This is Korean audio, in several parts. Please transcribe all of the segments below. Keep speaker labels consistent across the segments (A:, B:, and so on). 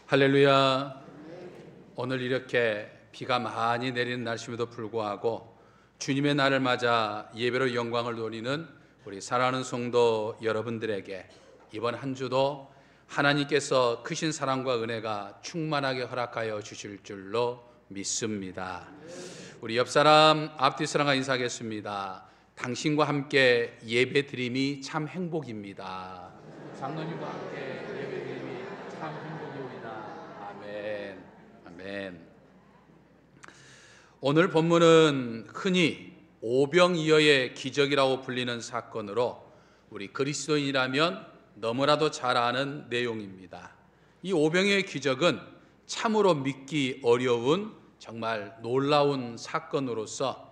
A: 할렐루야. 오늘 이렇게 비가 많이 내리는 날씨에도 불구하고 주님의 날을 맞아 예배로 영광을 돌리는 우리 사랑하는 성도 여러분들에게 이번 한 주도 하나님께서 크신 사랑과 은혜가 충만하게 허락하여 주실 줄로 믿습니다. 우리 옆 사람 앞뒤 사람과 인사하겠습니다. 당신과 함께 예배 드림이 참 행복입니다. 장로님과 함께 예배 드림이 참 행복입니다. 아멘. 아멘. 오늘 본문은 흔히 오병이어의 기적이라고 불리는 사건으로 우리 그리스도인이라면 너무나도 잘 아는 내용입니다. 이 오병이어의 기적은 참으로 믿기 어려운 정말 놀라운 사건으로서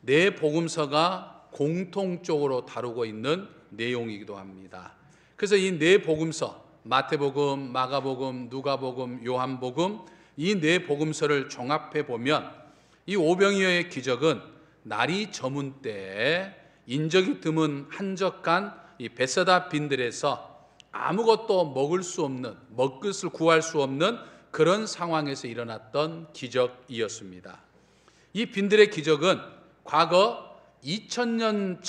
A: 네 복음서가 공통적으로 다루고 있는 내용이기도 합니다. 그래서 이 네 복음서, 마태복음, 마가복음, 누가복음, 요한복음, 이 네 복음서를 종합해 보면 이 오병이어의 기적은 날이 저문 때에 인적이 드문 한적한 이 베세다 빈들에서 아무것도 먹을 수 없는, 먹을 구할 수 없는 그런 상황에서 일어났던 기적이었습니다. 이 빈들의 기적은 과거 2000년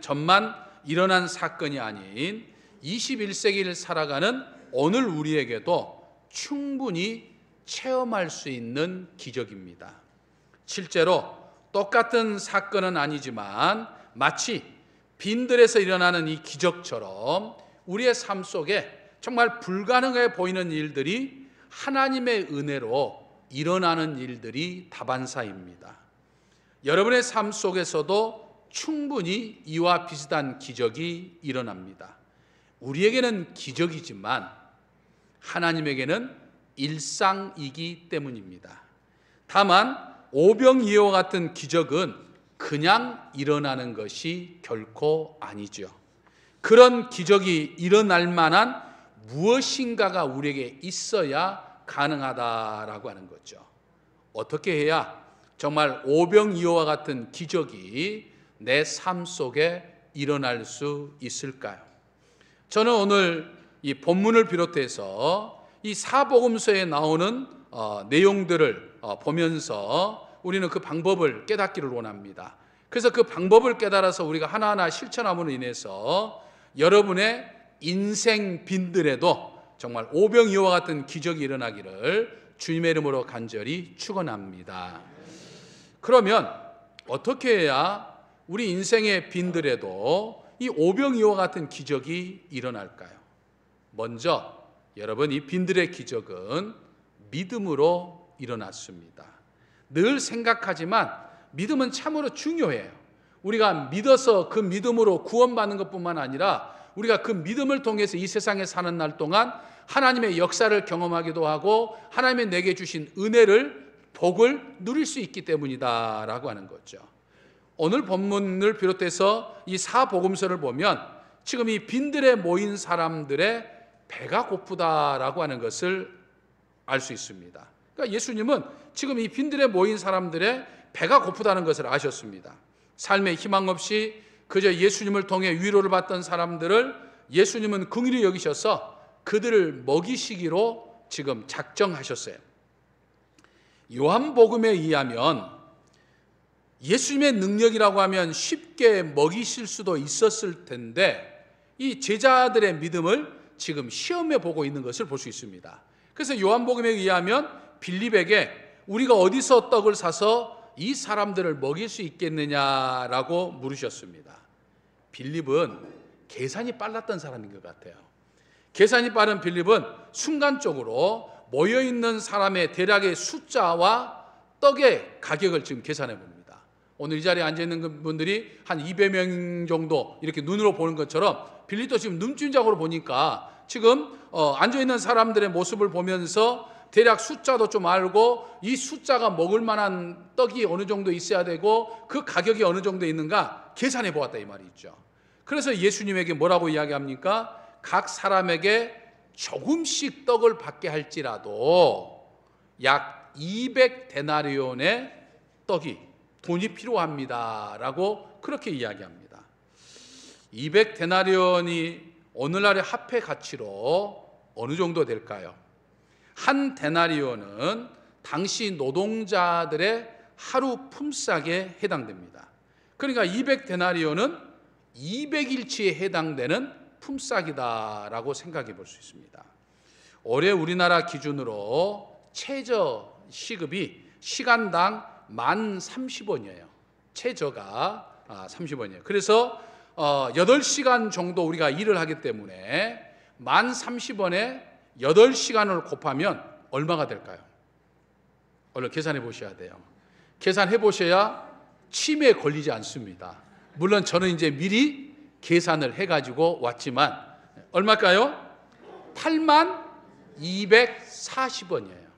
A: 전만 일어난 사건이 아닌 21세기를 살아가는 오늘 우리에게도 충분히 체험할 수 있는 기적입니다. 실제로 똑같은 사건은 아니지만 마치 빈들에서 일어나는 이 기적처럼 우리의 삶 속에 정말 불가능해 보이는 일들이 하나님의 은혜로 일어나는 일들이 다반사입니다. 여러분의 삶 속에서도 충분히 이와 비슷한 기적이 일어납니다. 우리에게는 기적이지만 하나님에게는 일상이기 때문입니다. 다만 오병이어와 같은 기적은 그냥 일어나는 것이 결코 아니죠. 그런 기적이 일어날 만한 무엇인가가 우리에게 있어야 가능하다라고 하는 거죠. 어떻게 해야 정말 오병이어와 같은 기적이 내 삶 속에 일어날 수 있을까요? 저는 오늘 이 본문을 비롯해서 이 사복음서에 나오는 내용들을 보면서 우리는 그 방법을 깨닫기를 원합니다. 그래서 그 방법을 깨달아서 우리가 하나하나 실천함으로 인해서 여러분의 인생 빈들에도 정말 오병이어와 같은 기적이 일어나기를 주님의 이름으로 간절히 축원합니다. 그러면 어떻게 해야 우리 인생의 빈들에도 이 오병이어와 같은 기적이 일어날까요? 먼저 여러분, 이 빈들의 기적은 믿음으로 일어났습니다. 늘 생각하지만 믿음은 참으로 중요해요. 우리가 믿어서 그 믿음으로 구원받는 것뿐만 아니라 우리가 그 믿음을 통해서 이 세상에 사는 날 동안 하나님의 역사를 경험하기도 하고 하나님이 내게 주신 은혜를, 복을 누릴 수 있기 때문이다라고 하는 거죠. 오늘 본문을 비롯해서 이 사복음서를 보면 지금 이 빈들에 모인 사람들의 배가 고프다라고 하는 것을 알 수 있습니다. 그러니까 예수님은 지금 이 빈들에 모인 사람들의 배가 고프다는 것을 아셨습니다. 삶에 희망 없이 그저 예수님을 통해 위로를 받던 사람들을 예수님은 긍휼히 여기셔서 그들을 먹이시기로 지금 작정하셨어요. 요한복음에 의하면 예수님의 능력이라고 하면 쉽게 먹이실 수도 있었을 텐데 이 제자들의 믿음을 지금 시험해 보고 있는 것을 볼 수 있습니다. 그래서 요한복음에 의하면 빌립에게 우리가 어디서 떡을 사서 이 사람들을 먹일 수 있겠느냐라고 물으셨습니다. 빌립은 계산이 빨랐던 사람인 것 같아요. 계산이 빠른 빌립은 순간적으로 모여있는 사람의 대략의 숫자와 떡의 가격을 지금 계산해 봅니다. 오늘 이 자리에 앉아있는 분들이 한 200명 정도 이렇게 눈으로 보는 것처럼 빌립도 지금 눈진작으로 보니까 지금 앉아있는 사람들의 모습을 보면서 대략 숫자도 좀 알고 이 숫자가 먹을 만한 떡이 어느 정도 있어야 되고 그 가격이 어느 정도 있는가 계산해 보았다 이 말이 있죠. 그래서 예수님에게 뭐라고 이야기합니까? 각 사람에게 조금씩 떡을 받게 할지라도 약 200데나리온의 떡이 돈이 필요합니다 라고 그렇게 이야기합니다. 200데나리온이 오늘날의 화폐 가치로 어느 정도 될까요? 한 데나리온은 당시 노동자들의 하루 품삯에 해당됩니다. 그러니까 200데나리온은 200일치에 해당되는 품삯이다라고 생각해 볼 수 있습니다. 올해 우리나라 기준으로 최저 시급이 시간당 1030원이에요. 최저가 30원이에요. 그래서 8시간 정도 우리가 일을 하기 때문에 1030원에 8시간을 곱하면 얼마가 될까요? 얼른 계산해 보셔야 돼요. 계산해 보셔야 치매에 걸리지 않습니다. 물론 저는 이제 미리 계산을 해가지고 왔지만 얼마일까요? 8240원이에요.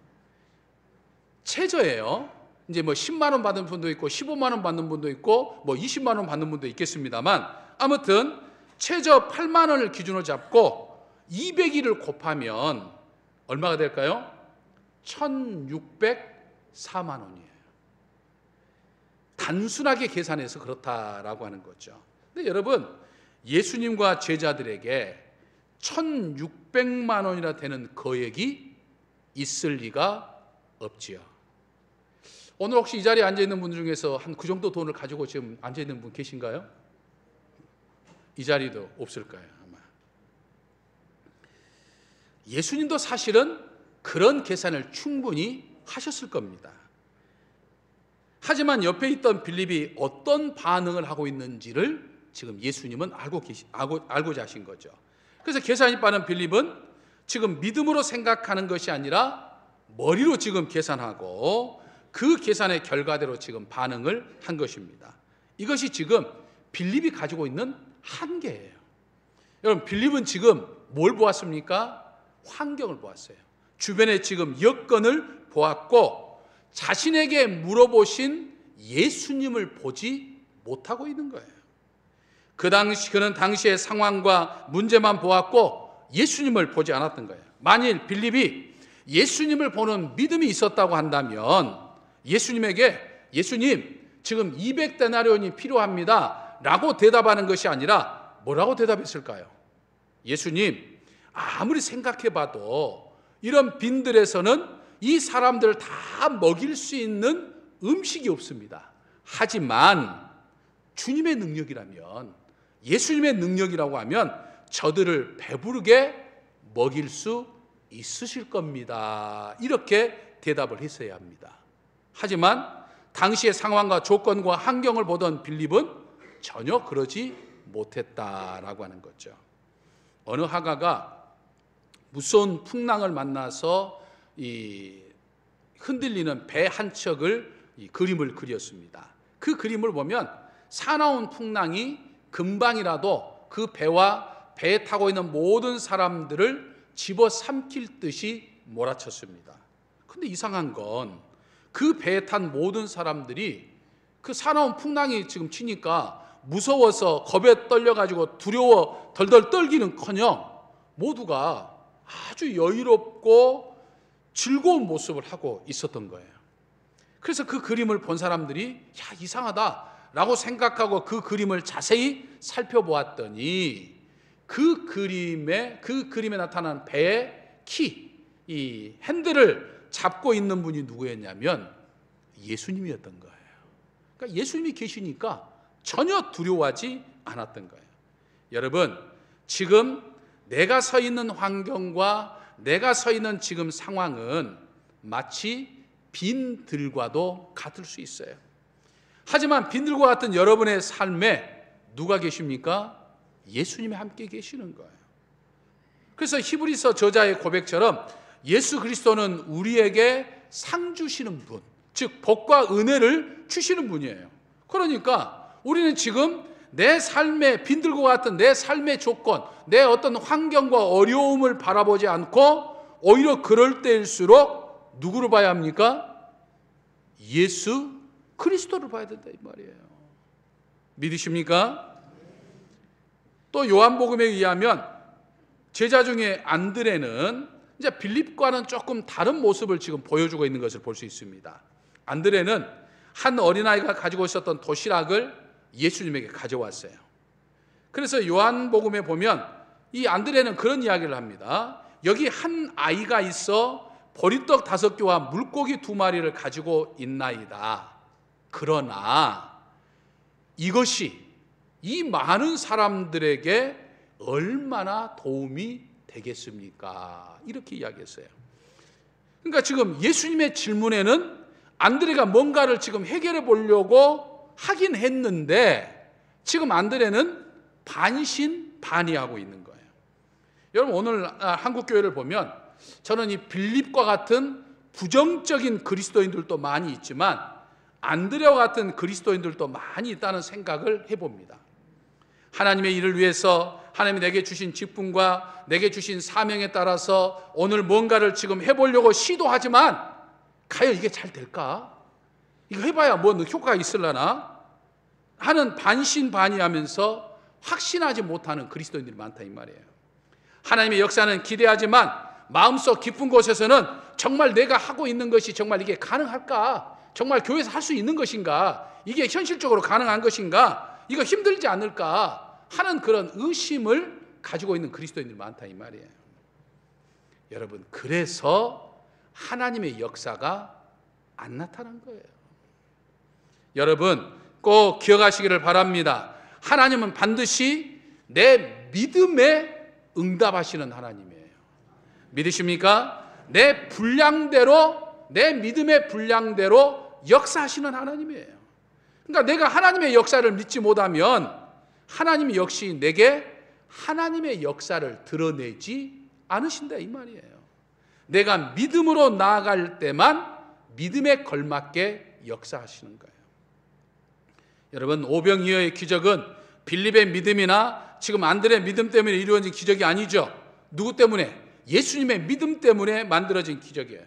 A: 최저예요. 이제 뭐 10만 원 받는 분도 있고 15만 원 받는 분도 있고 뭐 20만 원 받는 분도 있겠습니다만 아무튼 최저 8만 원을 기준으로 잡고 200일을 곱하면 얼마가 될까요? 1604만 원이에요. 단순하게 계산해서 그렇다라고 하는 거죠. 근데 여러분, 예수님과 제자들에게 1600만 원이나 되는 거액이 있을 리가 없지요. 오늘 혹시 이 자리에 앉아있는 분 중에서 한 그 정도 돈을 가지고 지금 앉아있는 분 계신가요? 이 자리도 없을 거예요, 아마. 예수님도 사실은 그런 계산을 충분히 하셨을 겁니다. 하지만 옆에 있던 빌립이 어떤 반응을 하고 있는지를 지금 예수님은 알고자 하신 거죠. 그래서 계산이 빠른 빌립은 지금 믿음으로 생각하는 것이 아니라 머리로 지금 계산하고 그 계산의 결과대로 지금 반응을 한 것입니다. 이것이 지금 빌립이 가지고 있는 한계예요. 여러분, 빌립은 지금 뭘 보았습니까? 환경을 보았어요. 주변에 지금 여건을 보았고 자신에게 물어보신 예수님을 보지 못하고 있는 거예요. 그는 당시의 상황과 문제만 보았고 예수님을 보지 않았던 거예요. 만일 빌립이 예수님을 보는 믿음이 있었다고 한다면 예수님에게 예수님 지금 200데나리온이 필요합니다 라고 대답하는 것이 아니라 뭐라고 대답했을까요? 예수님, 아무리 생각해봐도 이런 빈들에서는 이 사람들을 다 먹일 수 있는 음식이 없습니다. 하지만 주님의 능력이라면, 예수님의 능력이라고 하면 저들을 배부르게 먹일 수 있으실 겁니다. 이렇게 대답을 했어야 합니다. 하지만 당시의 상황과 조건과 환경을 보던 빌립은 전혀 그러지 못했다라고 하는 거죠. 어느 화가가 무서운 풍랑을 만나서 이 흔들리는 배 한 척을 그림을 그렸습니다. 그 그림을 보면 사나운 풍랑이 금방이라도 그 배와 배에 타고 있는 모든 사람들을 집어삼킬 듯이 몰아쳤습니다. 근데 이상한 건 그 배에 탄 모든 사람들이 그 사나운 풍랑이 지금 치니까 무서워서 겁에 떨려가지고 두려워 덜덜 떨기는커녕 모두가 아주 여유롭고 즐거운 모습을 하고 있었던 거예요. 그래서 그 그림을 본 사람들이 야, 이상하다라고 생각하고 그 그림을 자세히 살펴보았더니 그 그림에 나타난 배의 이 핸들을 잡고 있는 분이 누구였냐면 예수님이었던 거예요. 그러니까 예수님이 계시니까 전혀 두려워하지 않았던 거예요. 여러분, 지금 내가 서 있는 환경과 내가 서 있는 지금 상황은 마치 빈들과도 같을 수 있어요. 하지만 빈들과 같은 여러분의 삶에 누가 계십니까? 예수님이 함께 계시는 거예요. 그래서 히브리서 저자의 고백처럼 예수 그리스도는 우리에게 상 주시는 분, 즉 복과 은혜를 주시는 분이에요. 그러니까 우리는 지금 내 삶의 빈들과 같은 내 삶의 조건, 내 어떤 환경과 어려움을 바라보지 않고 오히려 그럴 때일수록 누구를 봐야 합니까? 예수 그리스도를 봐야 된다 이 말이에요. 믿으십니까? 또 요한복음에 의하면 제자 중에 안드레는 이제 빌립과는 조금 다른 모습을 지금 보여주고 있는 것을 볼 수 있습니다. 안드레는 한 어린아이가 가지고 있었던 도시락을 예수님에게 가져왔어요. 그래서 요한복음에 보면 이 안드레는 그런 이야기를 합니다. 여기 한 아이가 있어 보리떡 5개와 물고기 2마리를 가지고 있나이다. 그러나 이것이 이 많은 사람들에게 얼마나 도움이 되겠습니까? 이렇게 이야기했어요. 그러니까 지금 예수님의 질문에는 안드레가 뭔가를 지금 해결해 보려고 하긴 했는데 지금 안드레는 반신반의하고 있는 거예요. 여러분, 오늘 한국 교회를 보면 저는 이 빌립과 같은 부정적인 그리스도인들도 많이 있지만 안드레와 같은 그리스도인들도 많이 있다는 생각을 해봅니다. 하나님의 일을 위해서 하나님이 내게 주신 직분과 내게 주신 사명에 따라서 오늘 뭔가를 지금 해보려고 시도하지만 과연 이게 잘 될까? 이거 해봐야 뭐 효과가 있으려나? 하는 반신반의하면서 확신하지 못하는 그리스도인들이 많다 이 말이에요. 하나님의 역사는 기대하지만 마음속 깊은 곳에서는 정말 내가 하고 있는 것이 정말 이게 가능할까? 정말 교회에서 할 수 있는 것인가? 이게 현실적으로 가능한 것인가? 이거 힘들지 않을까? 하는 그런 의심을 가지고 있는 그리스도인들이 많다 이 말이에요. 여러분, 그래서 하나님의 역사가 안 나타난 거예요. 여러분, 꼭 기억하시기를 바랍니다. 하나님은 반드시 내 믿음에 응답하시는 하나님이에요. 믿으십니까? 내 분량대로, 내 믿음의 분량대로 역사하시는 하나님이에요. 그러니까 내가 하나님의 역사를 믿지 못하면 하나님 역시 내게 하나님의 역사를 드러내지 않으신다 이 말이에요. 내가 믿음으로 나아갈 때만 믿음에 걸맞게 역사하시는 거예요. 여러분, 오병이어의 기적은 빌립의 믿음이나 지금 안드레의 믿음 때문에 이루어진 기적이 아니죠. 누구 때문에? 예수님의 믿음 때문에 만들어진 기적이에요.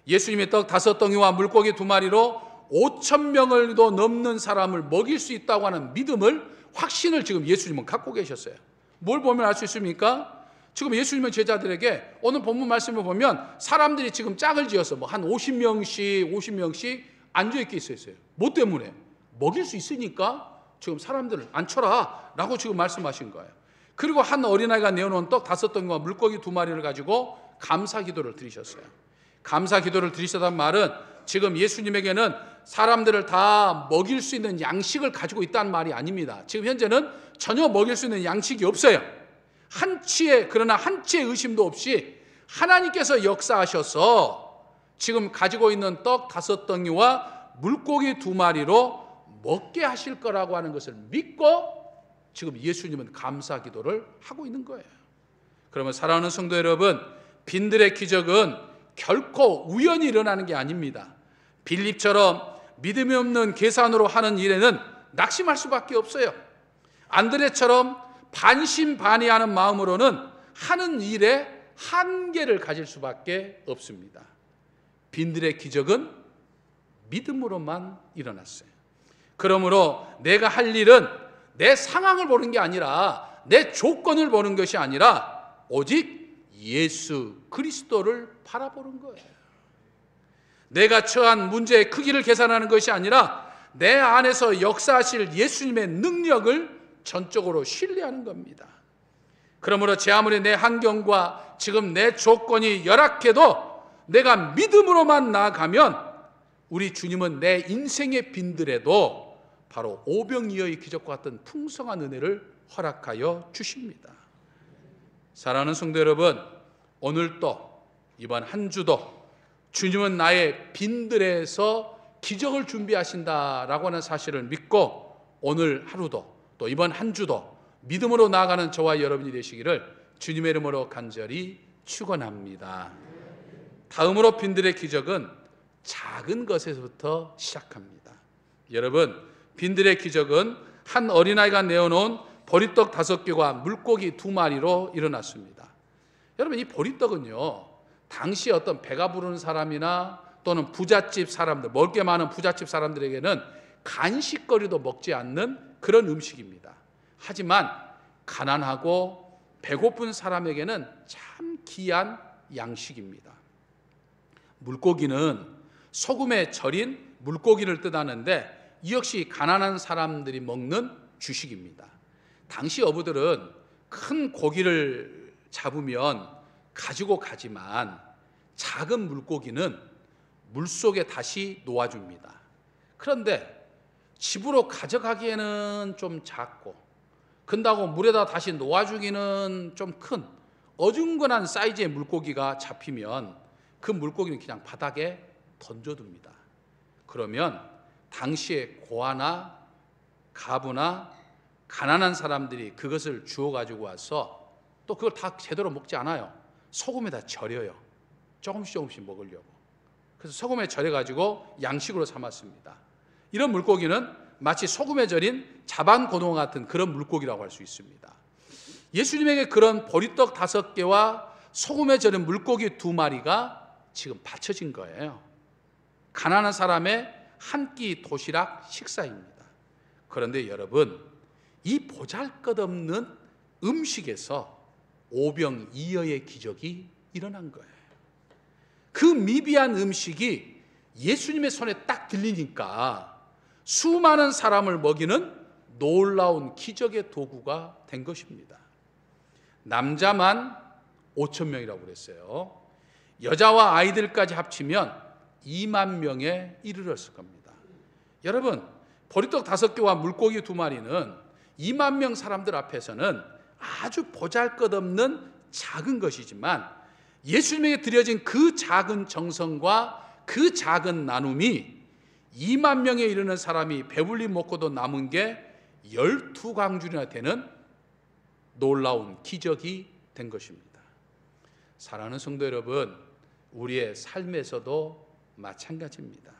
A: 예수님의 떡 5덩이와 물고기 2마리로 5,000명을도 넘는 사람을 먹일 수 있다고 하는 믿음을, 확신을 지금 예수님은 갖고 계셨어요. 뭘 보면 알 수 있습니까? 지금 예수님은 제자들에게 오늘 본문 말씀을 보면 사람들이 지금 짝을 지어서 뭐 한 50명씩 앉아있게 있었어요. 뭐 때문에? 먹일 수 있으니까 지금 사람들을 앉혀라 라고 지금 말씀하신 거예요. 그리고 한 어린아이가 내어놓은 떡 5덩이와 물고기 2마리를 가지고 감사 기도를 드리셨어요. 감사 기도를 드리셨다는 말은 지금 예수님에게는 사람들을 다 먹일 수 있는 양식을 가지고 있다는 말이 아닙니다. 지금 현재는 전혀 먹일 수 있는 양식이 없어요. 그러나 한치의 의심도 없이 하나님께서 역사하셔서 지금 가지고 있는 떡 5덩이와 물고기 2마리로 먹게 하실 거라고 하는 것을 믿고 지금 예수님은 감사 기도를 하고 있는 거예요. 그러면 사랑하는 성도 여러분, 빈들의 기적은 결코 우연히 일어나는 게 아닙니다. 빌립처럼 믿음이 없는 계산으로 하는 일에는 낙심할 수밖에 없어요. 안드레처럼 반신반의하는 마음으로는 하는 일에 한계를 가질 수밖에 없습니다. 빈들의 기적은 믿음으로만 일어났어요. 그러므로 내가 할 일은 내 상황을 보는 게 아니라, 내 조건을 보는 것이 아니라 오직 예수 그리스도를 바라보는 거예요. 내가 처한 문제의 크기를 계산하는 것이 아니라 내 안에서 역사하실 예수님의 능력을 전적으로 신뢰하는 겁니다. 그러므로 제 아무리 내 환경과 지금 내 조건이 열악해도 내가 믿음으로만 나아가면 우리 주님은 내 인생의 빈들에도 바로 오병이어의 기적과 같은 풍성한 은혜를 허락하여 주십니다. 사랑하는 성도 여러분, 오늘도 이번 한 주도 주님은 나의 빈들에서 기적을 준비하신다라고 하는 사실을 믿고 오늘 하루도 또 이번 한 주도 믿음으로 나아가는 저와 여러분이 되시기를 주님의 이름으로 간절히 축원합니다. 다음으로 빈들의 기적은 작은 것에서부터 시작합니다. 여러분, 빈들의 기적은 한 어린아이가 내어놓은 보리떡 5개와 물고기 2마리로 일어났습니다. 여러분, 이 보리떡은요, 당시 어떤 배가 부르는 사람이나 또는 부잣집 사람들, 먹을 게 많은 부잣집 사람들에게는 간식거리도 먹지 않는 그런 음식입니다. 하지만 가난하고 배고픈 사람에게는 참 귀한 양식입니다. 물고기는 소금에 절인 물고기를 뜻하는데 이 역시 가난한 사람들이 먹는 주식입니다. 당시 어부들은 큰 고기를 잡으면 가지고 가지만 작은 물고기는 물속에 다시 놓아줍니다. 그런데 집으로 가져가기에는 좀 작고, 그런다고 물에다 다시 놓아주기는 좀 큰 어중간한 사이즈의 물고기가 잡히면 그 물고기는 그냥 바닥에 던져둡니다. 그러면 당시에 고아나 가부나 가난한 사람들이 그것을 주워가지고 와서 또 그걸 다 제대로 먹지 않아요. 소금에다 절여요. 조금씩 먹으려고. 그래서 소금에 절여가지고 양식으로 삼았습니다. 이런 물고기는 마치 소금에 절인 자반고등어 같은 그런 물고기라고 할 수 있습니다. 예수님에게 그런 보리떡 5개와 소금에 절인 물고기 2마리가 지금 바쳐진 거예요. 가난한 사람의 한 끼 도시락 식사입니다. 그런데 여러분, 이 보잘것없는 음식에서 오병이어의 기적이 일어난 거예요. 그 미비한 음식이 예수님의 손에 딱 들리니까 수많은 사람을 먹이는 놀라운 기적의 도구가 된 것입니다. 남자만 5,000명이라고 그랬어요. 여자와 아이들까지 합치면 2만 명에 이르렀을 겁니다. 여러분, 보리떡 5개와 물고기 2마리는 2만 명 사람들 앞에서는 아주 보잘것없는 작은 것이지만 예수님에게 드려진 그 작은 정성과 그 작은 나눔이 2만 명에 이르는 사람이 배불리 먹고도 남은 게 12광줄이나 되는 놀라운 기적이 된 것입니다. 사랑하는 성도 여러분, 우리의 삶에서도 마찬가지입니다.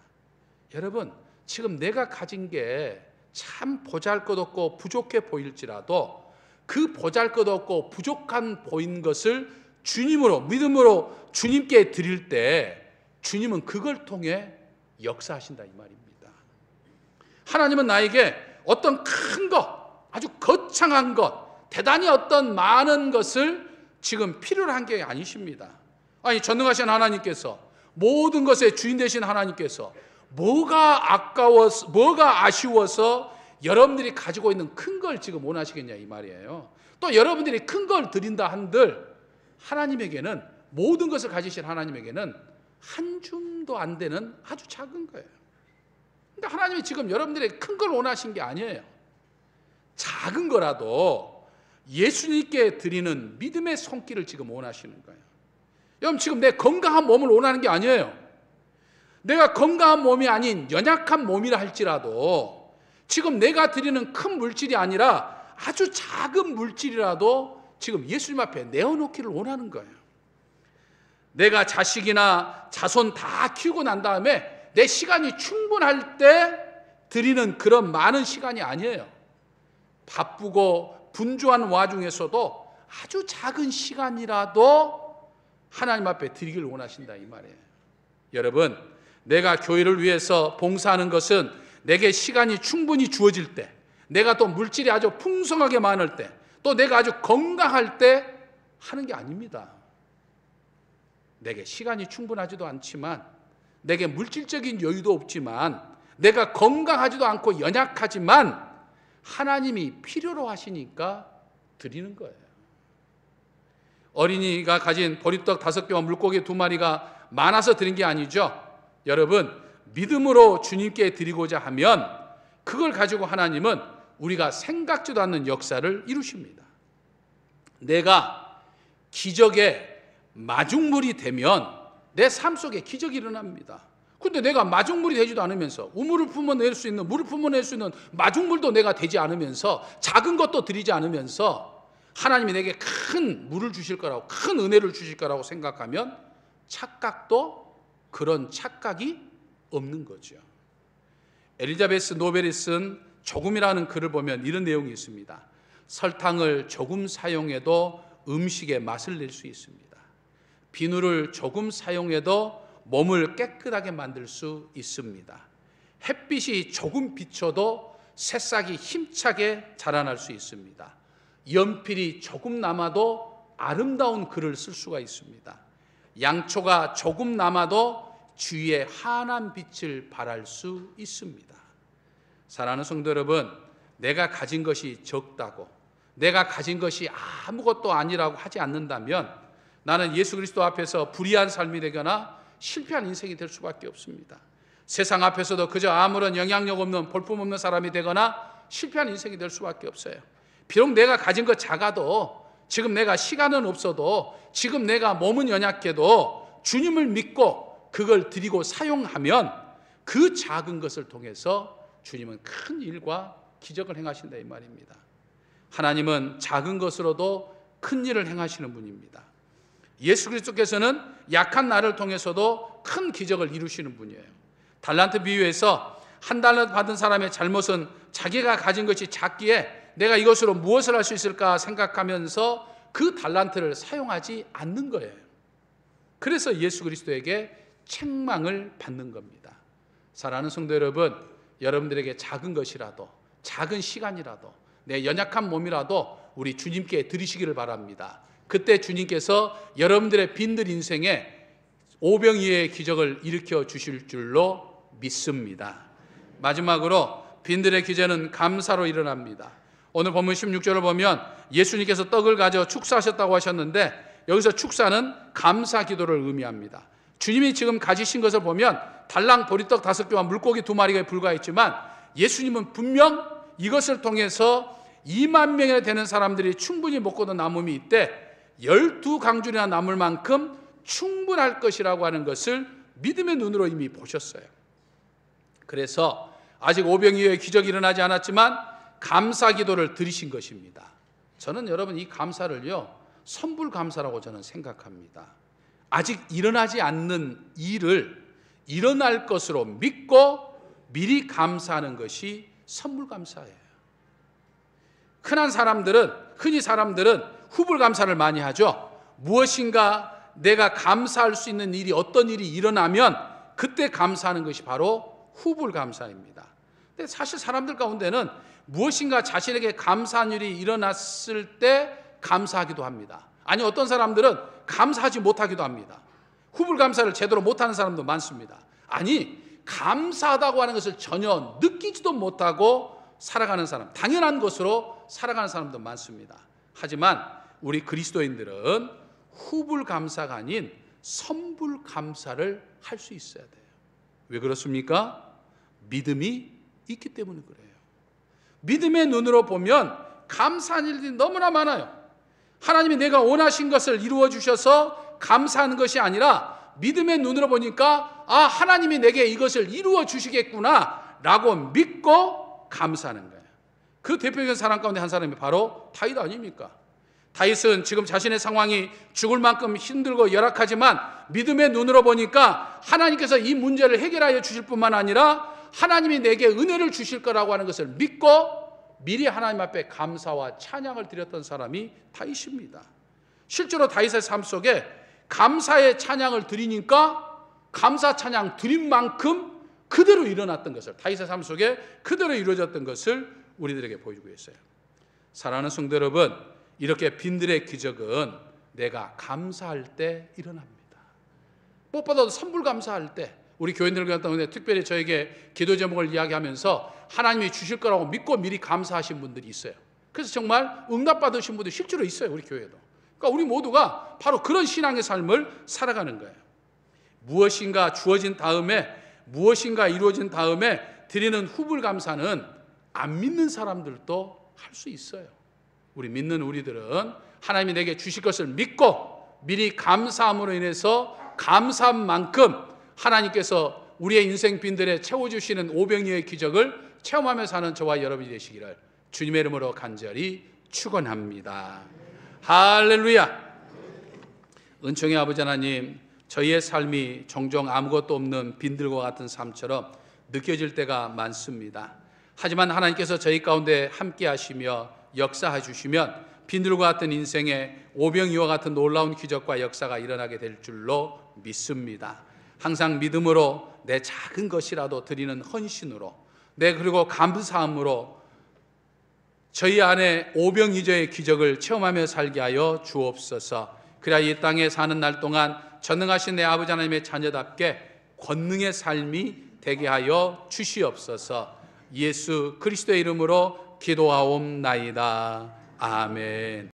A: 여러분, 지금 내가 가진 게 참 보잘것없고 부족해 보일지라도 그 보잘것없고 부족한 보인 것을 주님으로, 믿음으로 주님께 드릴 때 주님은 그걸 통해 역사하신다 이 말입니다. 하나님은 나에게 어떤 큰 것, 아주 거창한 것, 대단히 어떤 많은 것을 지금 필요로 한 게 아니십니다. 아니, 전능하신 하나님께서, 모든 것의 주인 되신 하나님께서 뭐가 아까워서, 뭐가 아쉬워서 여러분들이 가지고 있는 큰 걸 지금 원하시겠냐 이 말이에요. 또 여러분들이 큰 걸 드린다 한들 하나님에게는, 모든 것을 가지신 하나님에게는 한 줌도 안 되는 아주 작은 거예요. 그러니까 하나님이 지금 여러분들이 큰 걸 원하신 게 아니에요. 작은 거라도 예수님께 드리는 믿음의 손길을 지금 원하시는 거예요. 여러분, 지금 내 건강한 몸을 원하는 게 아니에요. 내가 건강한 몸이 아닌 연약한 몸이라 할지라도 지금 내가 드리는 큰 물질이 아니라 아주 작은 물질이라도 지금 예수님 앞에 내어놓기를 원하는 거예요. 내가 자식이나 자손 다 키우고 난 다음에 내 시간이 충분할 때 드리는 그런 많은 시간이 아니에요. 바쁘고 분주한 와중에서도 아주 작은 시간이라도 하나님 앞에 드리기를 원하신다 이 말이에요. 여러분, 내가 교회를 위해서 봉사하는 것은 내게 시간이 충분히 주어질 때, 내가 또 물질이 아주 풍성하게 많을 때, 또 내가 아주 건강할 때 하는 게 아닙니다. 내게 시간이 충분하지도 않지만, 내게 물질적인 여유도 없지만, 내가 건강하지도 않고 연약하지만 하나님이 필요로 하시니까 드리는 거예요. 어린이가 가진 보리떡 5개와 물고기 2마리가 많아서 드린 게 아니죠. 여러분, 믿음으로 주님께 드리고자 하면 그걸 가지고 하나님은 우리가 생각지도 않는 역사를 이루십니다. 내가 기적의 마중물이 되면 내 삶 속에 기적이 일어납니다. 근데 내가 마중물이 되지도 않으면서, 우물을 품어낼 수 있는, 물을 품어낼 수 있는 마중물도 내가 되지 않으면서, 작은 것도 드리지 않으면서 하나님이 내게 큰 물을 주실 거라고, 큰 은혜를 주실 거라고 생각하면 착각도 그런 착각이 없는 거죠. 엘리자베스 노벨이 쓴 조금이라는 글을 보면 이런 내용이 있습니다. 설탕을 조금 사용해도 음식의 맛을 낼 수 있습니다. 비누를 조금 사용해도 몸을 깨끗하게 만들 수 있습니다. 햇빛이 조금 비춰도 새싹이 힘차게 자라날 수 있습니다. 연필이 조금 남아도 아름다운 글을 쓸 수가 있습니다. 양초가 조금 남아도 주위에 환한 빛을 발할 수 있습니다. 사랑하는 성도 여러분, 내가 가진 것이 적다고, 내가 가진 것이 아무것도 아니라고 하지 않는다면 나는 예수 그리스도 앞에서 불의한 삶이 되거나 실패한 인생이 될 수밖에 없습니다. 세상 앞에서도 그저 아무런 영향력 없는 볼품없는 사람이 되거나 실패한 인생이 될 수밖에 없어요. 비록 내가 가진 것 작아도, 지금 내가 시간은 없어도, 지금 내가 몸은 연약해도 주님을 믿고 그걸 드리고 사용하면 그 작은 것을 통해서 주님은 큰 일과 기적을 행하신다 이 말입니다. 하나님은 작은 것으로도 큰 일을 행하시는 분입니다. 예수 그리스도께서는 약한 나를 통해서도 큰 기적을 이루시는 분이에요. 달란트 비유에서 한 달란트 받은 사람의 잘못은 자기가 가진 것이 작기에 내가 이것으로 무엇을 할 수 있을까 생각하면서 그 달란트를 사용하지 않는 거예요. 그래서 예수 그리스도에게 책망을 받는 겁니다. 사랑하는 성도 여러분, 여러분들에게 작은 것이라도, 작은 시간이라도, 내 연약한 몸이라도 우리 주님께 드리시기를 바랍니다. 그때 주님께서 여러분들의 빈들 인생에 오병이어의 기적을 일으켜 주실 줄로 믿습니다. 마지막으로 빈들의 기적은 감사로 일어납니다. 오늘 본문 16절을 보면 예수님께서 떡을 가져 축사하셨다고 하셨는데, 여기서 축사는 감사 기도를 의미합니다. 주님이 지금 가지신 것을 보면 달랑 보리떡 5개와 물고기 2마리가 불과했지만 예수님은 분명 이것을 통해서 2만 명이나 되는 사람들이 충분히 먹고도 남음이 있대 12강줄이나 남을 만큼 충분할 것이라고 하는 것을 믿음의 눈으로 이미 보셨어요. 그래서 아직 오병이어의 기적이 일어나지 않았지만 감사 기도를 드리신 것입니다. 저는 여러분 이 감사를요, 선불 감사라고 저는 생각합니다. 아직 일어나지 않는 일을 일어날 것으로 믿고 미리 감사하는 것이 선불 감사예요. 흔히 사람들은 후불 감사를 많이 하죠. 무엇인가 내가 감사할 수 있는 일이, 어떤 일이 일어나면 그때 감사하는 것이 바로 후불 감사입니다. 근데 사실 사람들 가운데는 무엇인가 자신에게 감사한 일이 일어났을 때 감사하기도 합니다. 아니, 어떤 사람들은 감사하지 못하기도 합니다. 후불 감사를 제대로 못하는 사람도 많습니다. 아니, 감사하다고 하는 것을 전혀 느끼지도 못하고 살아가는 사람, 당연한 것으로 살아가는 사람도 많습니다. 하지만 우리 그리스도인들은 후불 감사가 아닌 선불 감사를 할 수 있어야 돼요. 왜 그렇습니까? 믿음이 있기 때문에 그래요. 믿음의 눈으로 보면 감사한 일들이 너무나 많아요. 하나님이 내가 원하신 것을 이루어 주셔서 감사하는 것이 아니라 믿음의 눈으로 보니까 하나님이 내게 이것을 이루어 주시겠구나 라고 믿고 감사하는 거예요. 그 대표적인 사람 가운데 한 사람이 바로 다윗 아닙니까? 다윗은 지금 자신의 상황이 죽을 만큼 힘들고 열악하지만 믿음의 눈으로 보니까 하나님께서 이 문제를 해결하여 주실 뿐만 아니라 하나님이 내게 은혜를 주실 거라고 하는 것을 믿고 미리 하나님 앞에 감사와 찬양을 드렸던 사람이 다윗입니다. 실제로 다윗의 삶 속에 감사의 찬양을 드리니까 감사 찬양 드린 만큼 그대로 일어났던 것을, 다윗의 삶 속에 그대로 이루어졌던 것을 우리들에게 보여주고 있어요. 사랑하는 성도 여러분, 이렇게 빈들의 기적은 내가 감사할 때 일어납니다. 무엇보다도 선불 감사할 때, 우리 교인들 같은 특별히 저에게 기도 제목을 이야기하면서 하나님이 주실 거라고 믿고 미리 감사하신 분들이 있어요. 그래서 정말 응답받으신 분들이 실제로 있어요, 우리 교회도. 그러니까 우리 모두가 바로 그런 신앙의 삶을 살아가는 거예요. 무엇인가 주어진 다음에, 무엇인가 이루어진 다음에 드리는 후불 감사는 안 믿는 사람들도 할 수 있어요. 우리 믿는 우리들은 하나님이 내게 주실 것을 믿고 미리 감사함으로 인해서 감사한 만큼 하나님께서 우리의 인생 빈들에 채워주시는 오병이어의 기적을 체험하며 사는 저와 여러분이 되시기를 주님의 이름으로 간절히 축원합니다. 할렐루야. 은총의 아버지 하나님, 저희의 삶이 종종 아무것도 없는 빈들과 같은 삶처럼 느껴질 때가 많습니다. 하지만 하나님께서 저희 가운데 함께 하시며 역사해 주시면 빈들과 같은 인생에 오병이어와 같은 놀라운 기적과 역사가 일어나게 될 줄로 믿습니다. 항상 믿음으로 내 작은 것이라도 드리는 헌신으로, 그리고 감사함으로 저희 안에 오병이어의 기적을 체험하며 살게 하여 주옵소서. 그래야 이 땅에 사는 날 동안 전능하신 내 아버지 하나님의 자녀답게 권능의 삶이 되게 하여 주시옵소서. 예수 그리스도의 이름으로 기도하옵나이다. 아멘.